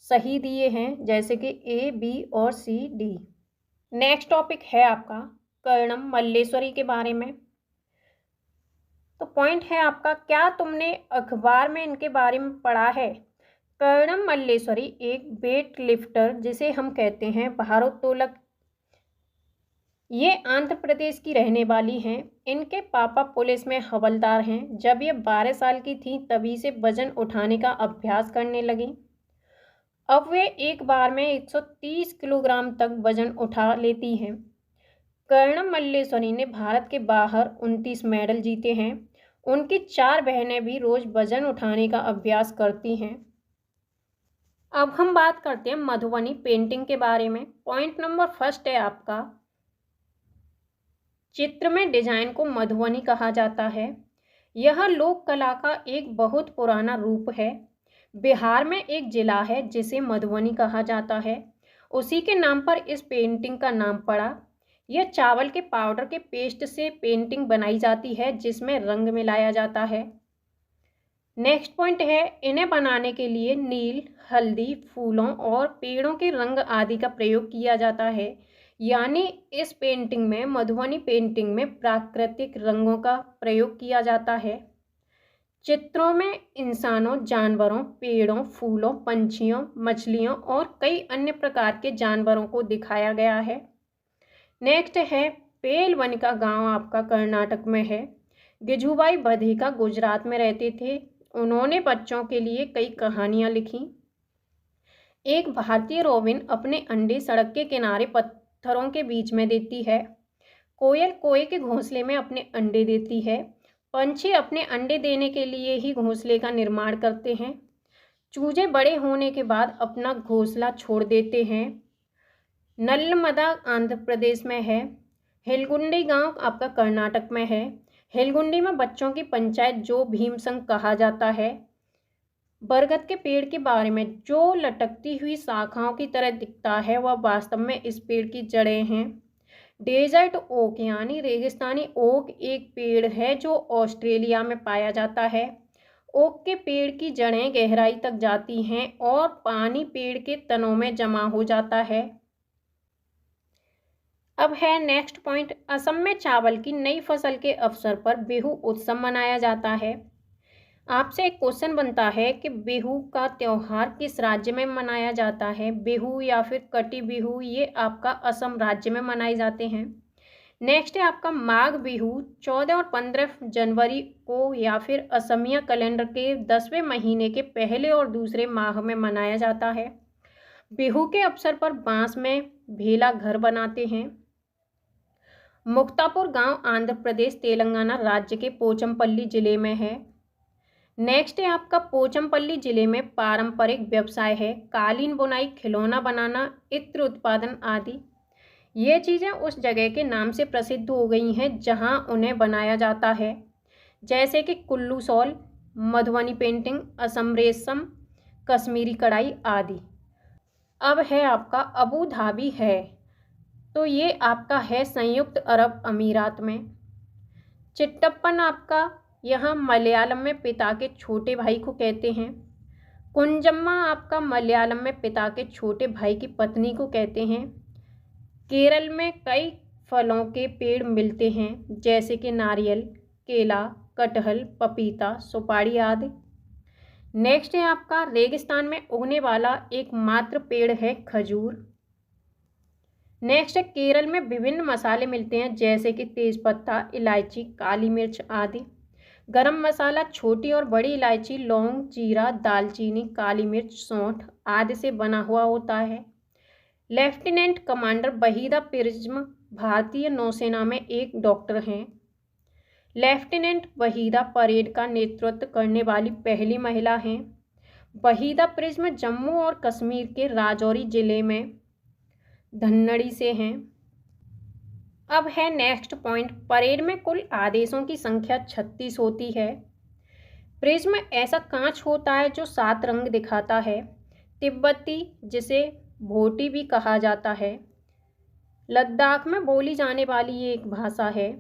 सही दिए हैं, जैसे कि A, B और C, D। नेक्स्ट टॉपिक है आपका कर्णम मल्लेश्वरी के बारे में। तो पॉइंट है आपका, क्या तुमने अखबार में इनके बारे में पढ़ा है। कर्णम मल्लेश्वरी एक वेट लिफ्टर जिसे हम कहते हैं भारोत्तोलक, ये आंध्र प्रदेश की रहने वाली हैं। इनके पापा पुलिस में हवलदार हैं। जब ये 12 साल की थी तभी से वजन उठाने का अभ्यास करने लगी। अब वे एक बार में 130 किलोग्राम तक वजन उठा लेती हैं। कर्णम मल्लेश्वरी ने भारत के बाहर 29 मेडल जीते हैं। उनकी 4 बहनें भी रोज वजन उठाने का अभ्यास करती हैं। अब हम बात करते हैं मधुबनी पेंटिंग के बारे में। पॉइंट नंबर फर्स्ट है आपका, चित्र में डिजाइन को मधुबनी कहा जाता है। यह लोक कला का एक बहुत पुराना रूप है। बिहार में एक जिला है जिसे मधुबनी कहा जाता है, उसी के नाम पर इस पेंटिंग का नाम पड़ा। यह चावल के पाउडर के पेस्ट से पेंटिंग बनाई जाती है जिसमें रंग मिलाया जाता है। नेक्स्ट पॉइंट है, इन्हें बनाने के लिए नील, हल्दी, फूलों और पेड़ों के रंग आदि का प्रयोग किया जाता है। यानी इस पेंटिंग में, मधुबनी पेंटिंग में प्राकृतिक रंगों का प्रयोग किया जाता है। चित्रों में इंसानों, जानवरों, पेड़ों, फूलों, पंछियों, मछलियों और कई अन्य प्रकार के जानवरों को दिखाया गया है। नेक्स्ट है, पेलवनिका गांव आपका कर्नाटक में है। गिजुबाई बधिका गुजरात में रहते थे। उन्होंने बच्चों के लिए कई कहानियां लिखी। एक भारतीय रोबिन अपने अंडे सड़क के किनारे पत्थरों के बीच में देती है। कोयल कोए के घोंसले में अपने अंडे देती है। पंछी अपने अंडे देने के लिए ही घोंसले का निर्माण करते हैं। चूजे बड़े होने के बाद अपना घोंसला छोड़ देते हैं। नल्लमदा आंध्र प्रदेश में है। हेलगुंडी गांव आपका कर्नाटक में है। हेलगुंडी में बच्चों की पंचायत जो भीम संघ कहा जाता है। बरगद के पेड़ के बारे में, जो लटकती हुई शाखाओं की तरह दिखता है वह वास्तव में इस पेड़ की जड़ें हैं। डेजर्ट ओक यानी रेगिस्तानी ओक एक पेड़ है जो ऑस्ट्रेलिया में पाया जाता है। ओक के पेड़ की जड़ें गहराई तक जाती हैं और पानी पेड़ के तनों में जमा हो जाता है। अब है नेक्स्ट पॉइंट, असम में चावल की नई फसल के अवसर पर बिहू उत्सव मनाया जाता है। आपसे एक क्वेश्चन बनता है कि बिहू का त्यौहार किस राज्य में मनाया जाता है। बिहू या फिर कटी बिहू, ये आपका असम राज्य में मनाए जाते हैं। नेक्स्ट है आपका माघ बिहू, 14 और 15 जनवरी को या फिर असमिया कैलेंडर के 10वें महीने के पहले और दूसरे माह में मनाया जाता है। बिहू के अवसर पर बांस में भेला घर बनाते हैं। मुक्तापुर गांव आंध्र प्रदेश तेलंगाना राज्य के पोचमपल्ली जिले में है। नेक्स्ट है आपका पोचमपल्ली जिले में पारंपरिक व्यवसाय है कालीन बुनाई, खिलौना बनाना, इत्र उत्पादन आदि। ये चीज़ें उस जगह के नाम से प्रसिद्ध हो गई हैं जहां उन्हें बनाया जाता है, जैसे कि कुल्लू शॉल, मधुबनी पेंटिंग, असम रेशम, कश्मीरी कढ़ाई आदि। अब है आपका अबू धाबी है, तो ये आपका है संयुक्त अरब अमीरात में। चिट्टप्पन आपका यहाँ मलयालम में पिता के छोटे भाई को कहते हैं। कुंजम्मा आपका मलयालम में पिता के छोटे भाई की पत्नी को कहते हैं। केरल में कई फलों के पेड़ मिलते हैं जैसे कि नारियल, केला, कटहल, पपीता, सुपारी आदि। नेक्स्ट है आपका रेगिस्तान में उगने वाला एकमात्र पेड़ है खजूर। नेक्स्ट है केरल में विभिन्न मसाले मिलते हैं जैसे कि तेज़पत्ता, इलायची, काली मिर्च आदि। गरम मसाला छोटी और बड़ी इलायची, लौंग, जीरा, दालचीनी, काली मिर्च, सौंठ आदि से बना हुआ होता है। लेफ्टिनेंट कमांडर वहीदा प्रिज्म भारतीय नौसेना में एक डॉक्टर हैं। लेफ्टिनेंट वहीदा परेड का नेतृत्व करने वाली पहली महिला हैं। वहीदा प्रिज्म जम्मू और कश्मीर के राजौरी जिले में धन्नड़ी से हैं। अब है नेक्स्ट पॉइंट, परेड में कुल आदेशों की संख्या 36 होती है। प्रिज्म ऐसा कांच होता है जो 7 रंग दिखाता है। तिब्बती, जिसे भोटी भी कहा जाता है, लद्दाख में बोली जाने वाली ये एक भाषा है।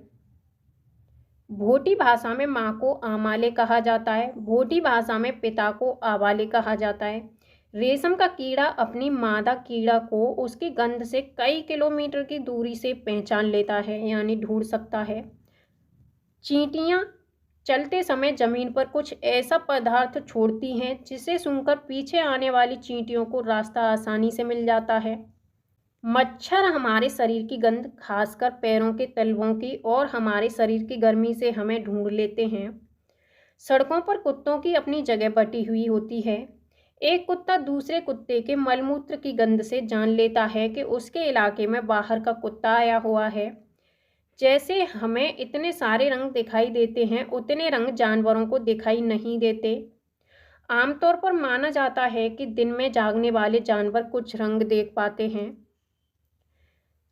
भोटी भाषा में माँ को आमाले कहा जाता है। भोटी भाषा में पिता को आवाले कहा जाता है। रेशम का कीड़ा अपनी मादा कीड़ा को उसकी गंध से कई किलोमीटर की दूरी से पहचान लेता है, यानी ढूंढ सकता है। चींटियां चलते समय जमीन पर कुछ ऐसा पदार्थ छोड़ती हैं जिसे सूंघकर पीछे आने वाली चींटियों को रास्ता आसानी से मिल जाता है। मच्छर हमारे शरीर की गंध, खासकर पैरों के तलवों की, और हमारे शरीर की गर्मी से हमें ढूंढ लेते हैं। सड़कों पर कुत्तों की अपनी जगह बटी हुई होती है। एक कुत्ता दूसरे कुत्ते के मलमूत्र की गंध से जान लेता है कि उसके इलाके में बाहर का कुत्ता आया हुआ है। जैसे हमें इतने सारे रंग दिखाई देते हैं, उतने रंग जानवरों को दिखाई नहीं देते। आमतौर पर माना जाता है कि दिन में जागने वाले जानवर कुछ रंग देख पाते हैं।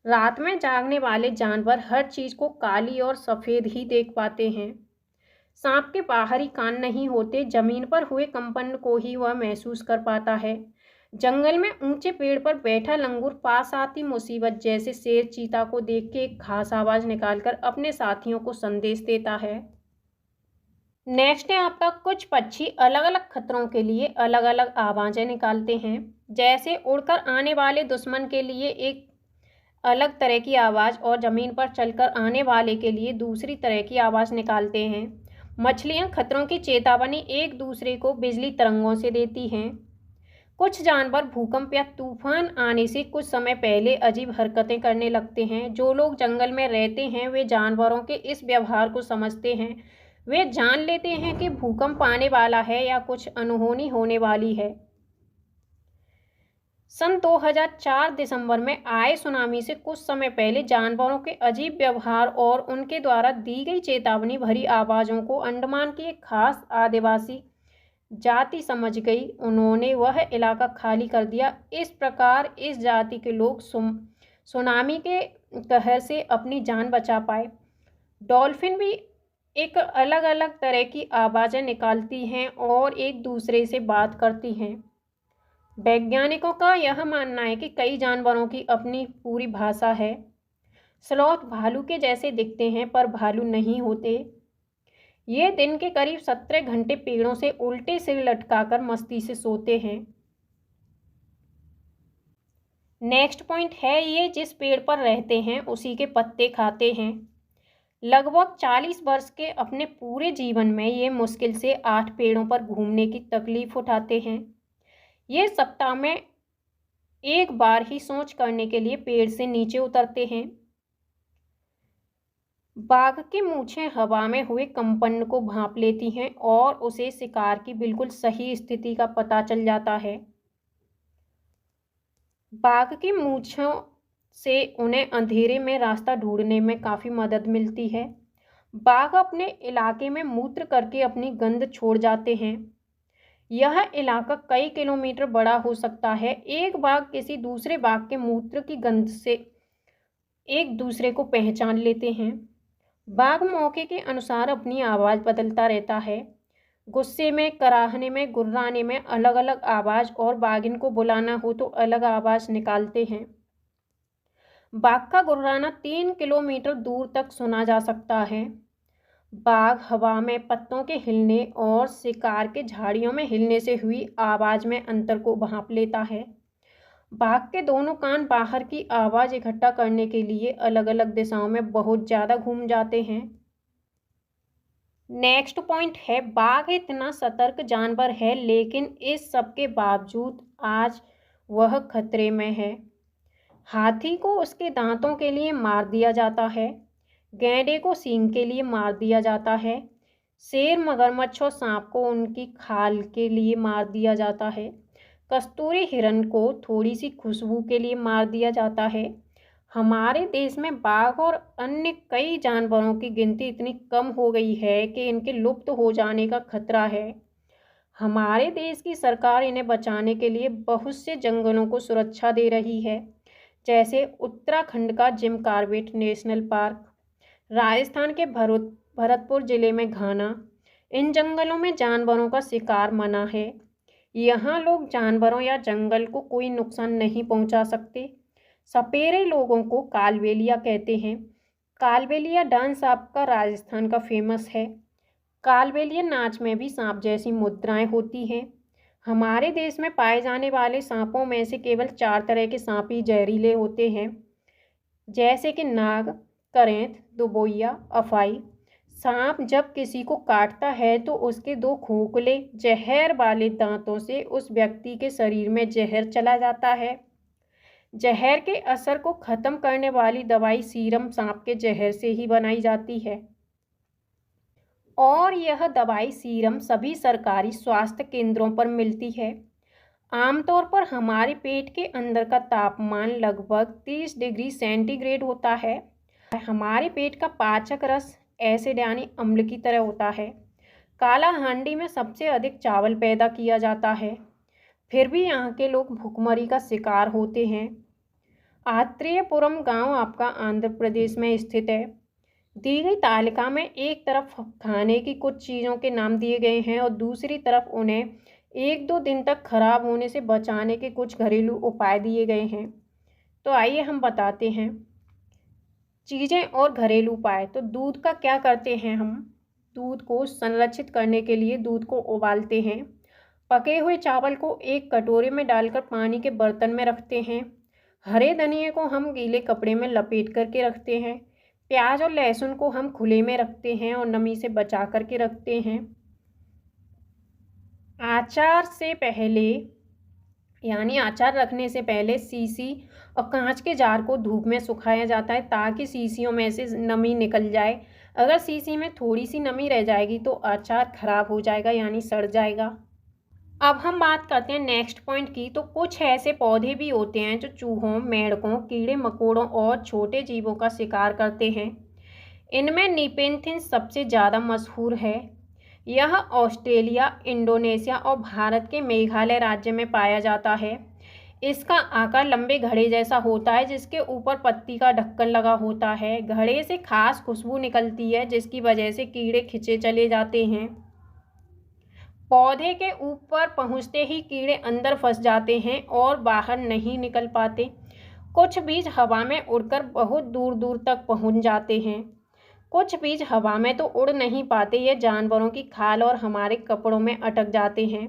रात में जागने वाले जानवर हर चीज को काली और सफेद ही देख पाते हैं। सांप के बाहरी कान नहीं होते, जमीन पर हुए कंपन को ही वह महसूस कर पाता है। जंगल में ऊंचे पेड़ पर बैठा लंगूर पास आती मुसीबत जैसे शेर चीता को देख के एक खास आवाज निकालकर अपने साथियों को संदेश देता है। नेक्स्ट है आपका, कुछ पक्षी अलग अलग खतरों के लिए अलग अलग आवाजें निकालते हैं। जैसे उड़कर आने वाले दुश्मन के लिए एक अलग तरह की आवाज़ और ज़मीन पर चलकर आने वाले के लिए दूसरी तरह की आवाज़ निकालते हैं। मछलियाँ खतरों की चेतावनी एक दूसरे को बिजली तरंगों से देती हैं। कुछ जानवर भूकंप या तूफान आने से कुछ समय पहले अजीब हरकतें करने लगते हैं। जो लोग जंगल में रहते हैं वे जानवरों के इस व्यवहार को समझते हैं। वे जान लेते हैं कि भूकंप आने वाला है या कुछ अनहोनी होने वाली है। सन 2004 दिसंबर में आए सुनामी से कुछ समय पहले जानवरों के अजीब व्यवहार और उनके द्वारा दी गई चेतावनी भरी आवाज़ों को अंडमान की एक खास आदिवासी जाति समझ गई। उन्होंने वह इलाका खाली कर दिया। इस प्रकार इस जाति के लोग सुनामी के कहर से अपनी जान बचा पाए। डॉल्फिन भी एक अलग अलग तरह की आवाज़ें निकालती हैं और एक दूसरे से बात करती हैं। वैज्ञानिकों का यह मानना है कि कई जानवरों की अपनी पूरी भाषा है। स्लॉथ भालू के जैसे दिखते हैं पर भालू नहीं होते। ये दिन के करीब 17 घंटे पेड़ों से उल्टे सिर लटकाकर मस्ती से सोते हैं। नेक्स्ट पॉइंट है, ये जिस पेड़ पर रहते हैं उसी के पत्ते खाते हैं। लगभग 40 वर्ष के अपने पूरे जीवन में ये मुश्किल से 8 पेड़ों पर घूमने की तकलीफ उठाते हैं। ये सप्ताह में एक बार ही सोच करने के लिए पेड़ से नीचे उतरते हैं। बाघ की मूछें हवा में हुए कंपन को भांप लेती हैं और उसे शिकार की बिल्कुल सही स्थिति का पता चल जाता है। बाघ की मूछों से उन्हें अंधेरे में रास्ता ढूंढने में काफ़ी मदद मिलती है। बाघ अपने इलाके में मूत्र करके अपनी गंध छोड़ जाते हैं। यह इलाका कई किलोमीटर बड़ा हो सकता है। एक बाघ किसी दूसरे बाघ के मूत्र की गंध से एक दूसरे को पहचान लेते हैं। बाघ मौके के अनुसार अपनी आवाज़ बदलता रहता है। गुस्से में, कराहने में, गुर्राने में अलग अलग आवाज़ और बाघिन को बुलाना हो तो अलग आवाज़ निकालते हैं। बाघ का गुर्राना 3 किलोमीटर दूर तक सुना जा सकता है। बाघ हवा में पत्तों के हिलने और शिकार के झाड़ियों में हिलने से हुई आवाज़ में अंतर को भांप लेता है। बाघ के दोनों कान बाहर की आवाज़ इकट्ठा करने के लिए अलग अलग दिशाओं में बहुत ज़्यादा घूम जाते हैं। नेक्स्ट पॉइंट है, बाघ इतना सतर्क जानवर है लेकिन इस सब के बावजूद आज वह खतरे में है। हाथी को उसके दांतों के लिए मार दिया जाता है। गैंडे को सींग के लिए मार दिया जाता है। शेर, मगरमच्छ और सांप को उनकी खाल के लिए मार दिया जाता है। कस्तूरी हिरण को थोड़ी सी खुशबू के लिए मार दिया जाता है। हमारे देश में बाघ और अन्य कई जानवरों की गिनती इतनी कम हो गई है कि इनके लुप्त हो जाने का खतरा है। हमारे देश की सरकार इन्हें बचाने के लिए बहुत से जंगलों को सुरक्षा दे रही है, जैसे उत्तराखंड का Jim Corbett national park, Rajasthan के भरतपुर जिले में घाना। इन जंगलों में जानवरों का शिकार मना है। यहाँ लोग जानवरों या जंगल को कोई नुकसान नहीं पहुँचा सकते। सपेरे लोगों को कालबेलिया कहते हैं। कालबेलिया डांस आपका राजस्थान का फेमस है। कालबेलिया नाच में भी सांप जैसी मुद्राएं होती हैं। हमारे देश में पाए जाने वाले सांपों में से केवल 4 तरह के सांप ही जहरीले होते हैं, जैसे कि नाग, करेंत, दुबोइया, अफाई। सांप जब किसी को काटता है तो उसके 2 खोखले जहर वाले दांतों से उस व्यक्ति के शरीर में जहर चला जाता है। जहर के असर को खत्म करने वाली दवाई सीरम सांप के जहर से ही बनाई जाती है और यह दवाई सीरम सभी सरकारी स्वास्थ्य केंद्रों पर मिलती है। आमतौर पर हमारे पेट के अंदर का तापमान लगभग 30 डिग्री सेंटीग्रेड होता है। हमारे पेट का पाचक रस एसिड यानी अम्ल की तरह होता है। काला हांडी में सबसे अधिक चावल पैदा किया जाता है, फिर भी यहाँ के लोग भूखमरी का शिकार होते हैं। आत्रेयपुरम गांव आपका आंध्र प्रदेश में स्थित है। दी गई तालिका में एक तरफ खाने की कुछ चीज़ों के नाम दिए गए हैं और दूसरी तरफ उन्हें 1-2 दिन तक खराब होने से बचाने के कुछ घरेलू उपाय दिए गए हैं। तो आइए हम बताते हैं चीज़ें और घरेलू उपाय। तो दूध का क्या करते हैं हम? दूध को संरक्षित करने के लिए दूध को उबालते हैं। पके हुए चावल को एक कटोरे में डालकर पानी के बर्तन में रखते हैं। हरे धनिये को हम गीले कपड़े में लपेट करके रखते हैं। प्याज और लहसुन को हम खुले में रखते हैं और नमी से बचा करके रखते हैं। आचार से पहले यानी अचार रखने से पहले सीसी और कांच के जार को धूप में सुखाया जाता है ताकि सीसियों में से नमी निकल जाए। अगर सीसी में थोड़ी सी नमी रह जाएगी तो अचार खराब हो जाएगा यानी सड़ जाएगा। अब हम बात करते हैं नेक्स्ट पॉइंट की। तो कुछ ऐसे पौधे भी होते हैं जो चूहों, मेंढकों, कीड़े मकोड़ों और छोटे जीवों का शिकार करते हैं। इनमें नीपेंथिस सबसे ज़्यादा मशहूर है। यह ऑस्ट्रेलिया, इंडोनेशिया और भारत के मेघालय राज्य में पाया जाता है। इसका आकार लंबे घड़े जैसा होता है जिसके ऊपर पत्ती का ढक्कन लगा होता है। घड़े से खास खुशबू निकलती है जिसकी वजह से कीड़े खींचे चले जाते हैं। पौधे के ऊपर पहुंचते ही कीड़े अंदर फंस जाते हैं और बाहर नहीं निकल पाते। कुछ बीज हवा में उड़कर बहुत दूर दूर तक पहुंच जाते हैं। कुछ बीज हवा में तो उड़ नहीं पाते, ये जानवरों की खाल और हमारे कपड़ों में अटक जाते हैं।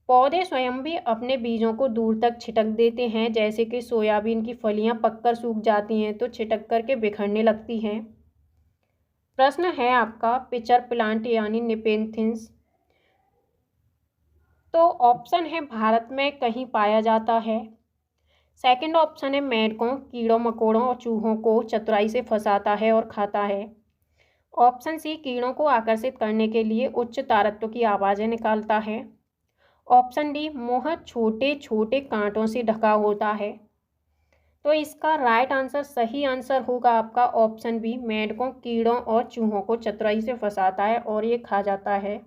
पौधे स्वयं भी अपने बीजों को दूर तक छिटक देते हैं, जैसे कि सोयाबीन की फलियां पककर सूख जाती हैं तो छिटक करके बिखरने लगती हैं। प्रश्न है आपका पिचर प्लांट यानी निपेंथिस। तो ऑप्शन है भारत में कहीं पाया जाता है। सेकंड ऑप्शन है मेंढकों, कीड़ों मकोड़ों और चूहों को चतुराई से फंसाता है और खाता है। ऑप्शन सी कीड़ों को आकर्षित करने के लिए उच्च तारत्व की आवाज़ें निकालता है। ऑप्शन डी मुंह छोटे छोटे कांटों से ढका होता है। तो इसका राइट आंसर, सही आंसर होगा आपका ऑप्शन बी, मेंढकों, कीड़ों और चूहों को चतुराई से फंसाता है और ये खा जाता है।